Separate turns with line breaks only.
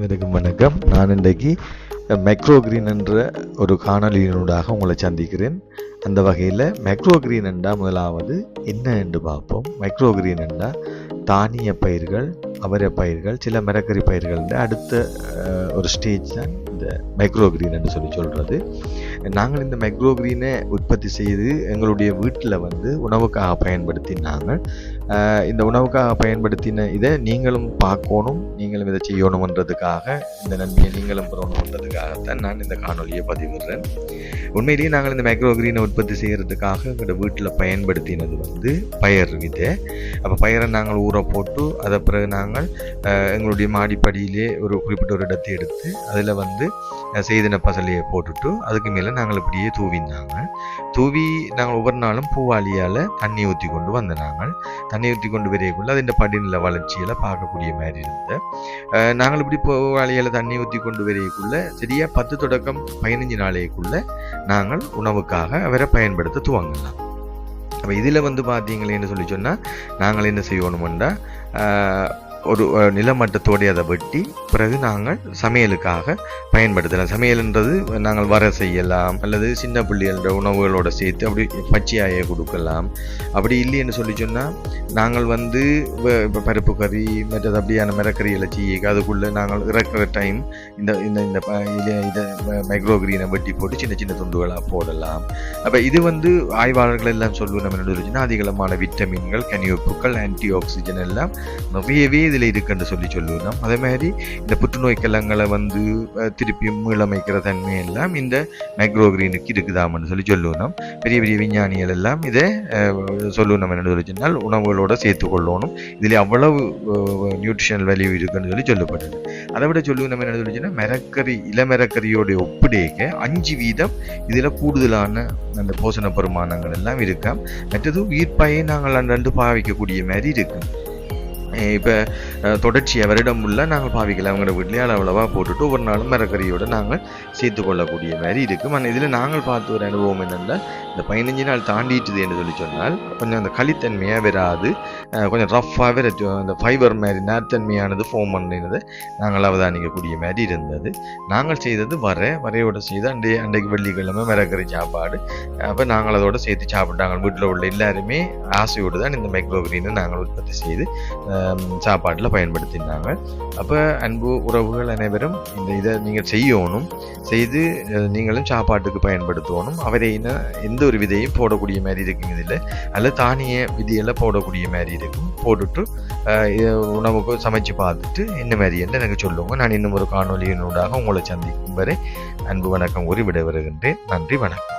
அனைவருக்கும் வணக்கம். நான் இன்றைக்கு மைக்ரோ கிரீன் என்ற ஒரு காணொலியினூடாக உங்களை சந்திக்கிறேன். அந்த வகையில் மைக்ரோ கிரீன் என்றால் முதலாவது என்ன என்று பார்ப்போம். மைக்ரோ கிரீன் என்றால் தானிய பயிர்கள், அவரை பயிர்கள், சில மரக்கறி பயிர்கள் அடுத்த ஒரு ஸ்டேஜ் தான் இந்த மைக்ரோ கிரீன் என்று சொல்கிறது. நாங்கள் இந்த மைக்ரோ கிரீனை உற்பத்தி செய்து எங்களுடைய வீட்டில் உணவுக்காக பயன்படுத்தினாங்க. இந்த உணவுக்காக பயன்படுத்தின இதை நீங்களும் பார்க்கணும், நீங்களும் இதை செய்யணுன்றதுக்காக, இந்த நன்மையை நீங்களும் பெறணுன்றதுக்காகத்தான் நான் இந்த காணொலியை பதிவிடுறேன். உண்மையிலேயே நாங்கள் இந்த மைக்ரோ கிரீனை உற்பத்தி செய்கிறதுக்காக எங்களோட வீட்டில் பயன்படுத்தினது பயர் விதை. அப்போ பயிரை நாங்கள் ஊற போட்டு அதை பிறகு நாங்கள் எங்களுடைய மாடிப்படியிலே ஒரு குறிப்பிட்ட ஒரு இடத்தை எடுத்து அதில் செய்தின பசலையை போட்டுட்டு அதுக்கு மேலே நாங்கள் இப்படியே தூவி நாங்கள் ஒவ்வொரு நாளும் பூவாளியால் தண்ணி ஊற்றி கொண்டு நாங்கள் தண்ணி ஊற்றி கொண்டு வரையக்குள்ள அது இந்த படிநில வளர்ச்சியில் பார்க்கக்கூடிய மாதிரி இருந்தது. நாங்கள் இப்படி பூவாளியால் தண்ணி ஊற்றி கொண்டு வரையக்குள்ள சரியாக 10 தொடக்கம் 15 நாளைக்குள்ள நாங்கள் உணவுக்காக அவரை பயன்படுத்த துவங்கலாம். அப்போ இதில் பார்த்தீங்களேன்னு சொல்லி சொன்னால் நாங்கள் என்ன செய்யணுமெண்டா ஒரு நிலமட்டத்தோடு அதை வெட்டி பிறகு நாங்கள் சமையலுக்காக பயன்படுத்தலாம். சமையல்ன்றது நாங்கள் வர செய்யலாம், அல்லது சின்ன பிள்ளைகளோட உணவுகளோட சேர்த்து அப்படி பச்சையாய கொடுக்கலாம். அப்படி இல்லைன்னு சொல்லி சொன்னால் நாங்கள் இப்போ பருப்பு கறி மற்றது அப்படியான மரக்கறிகளை செய்ய அதுக்குள்ளே நாங்கள் இறக்குற டைம் இந்த இந்த இதை மைக்ரோ கிரீனை வெட்டி போட்டு சின்ன சின்ன துண்டுகளாக போடலாம். அப்போ இது ஆய்வாளர்கள் எல்லாம் சொல்லுவோம் நம்ம என்ன அதிகமான விட்டமின்கள், கனியுப்புக்கள், ஆன்டி ஆக்சிஜன் எல்லாம் நிறையவே இதில் இருக்குன்னு சொல்லுவோம். அதே மாதிரி இந்த புற்றுநோய் கலங்களை திருப்பி மீளமைக்கிற தன்மை எல்லாம் இந்த மைக்ரோ கிரீனுக்கு இருக்குதாமன்னு சொல்லுவோம். பெரிய பெரிய விஞ்ஞானிகள் எல்லாம் இதை சொல்லுவோம் என்ன சொன்னால் உணவுகளோட சேர்த்து கொள்ளணும், இதில் அவ்வளவு நியூட்ரிஷனல் வேல்யூ இருக்குன்னு சொல்லப்பட்டது. அதை விட சொல்லுவோம் என்ன சொன்னால் இளமரக்கறியோடைய ஒப்பிடைக்க 5% இதில் கூடுதலான அந்த போஷண பருமானங்கள் எல்லாம் இருக்காம். மற்றது உயிர்ப்பாயை நாங்கள் அன்று பாவிக்கக்கூடிய மாதிரி இருக்கு. இப்போ தொடர்ச்சியாக வருடம் உள்ள நாங்கள் பாவிக்கலாம். அவங்களோட வீட்லேயே அளவளவாக போட்டுட்டு ஒவ்வொரு நாளும் மரக்கறியோடு நாங்கள் சேர்த்து கொள்ளக்கூடிய மாதிரி இருக்கும். ஆனால் இதில் நாங்கள் பார்த்து ஒரு அனுபவம் என்னென்னா, இந்த 15 நாள் தாண்டிட்டுது என்று சொன்னால் கொஞ்சம் அந்த களித்தன்மையாக வராது, கொஞ்சம் ரஃப்பாகவே அந்த ஃபைபர் மாதிரி நேர்த்தன்மையானது ஃபார்ம் பண்ணினது நாங்கள் அவதானிக்கக்கூடிய மாதிரி இருந்தது. நாங்கள் செய்தது வரையோடு செய்து அன்றைக்கு வெள்ளிக்கிழமை மரக்கறி சாப்பாடு. அப்போ நாங்கள் அதோடு சேர்த்து சாப்பிட்டாங்க. வீட்டில் உள்ள எல்லாருமே ஆசையோடு தான் இந்த மைக்ரோ கிரீனை நாங்கள் உற்பத்தி செய்து சாப்பாட்டில் பயன்படுத்தினாங்க. அப்போ அன்பு உறவுகள் அனைவரும் இதை நீங்கள் செய்து நீங்களும் சாப்பாட்டுக்கு பயன்படுத்தணும். அவரையினா எந்த ஒரு விதையும் போடக்கூடிய மாதிரி இருக்கும், இதில் அல்ல தானிய விதியெல்லாம் போடக்கூடிய மாதிரி இருக்கும். போட்டுட்டு உணவுக்கு சமைச்சு பார்த்துட்டு என்ன மாதிரி என்று எனக்கு சொல்லுங்க. நான் இன்னும் ஒரு காணொலியினூடாக உங்களை சந்திக்கும் வரை அன்பு வணக்கம் கூறி விட வருகின்றேன். நன்றி, வணக்கம்.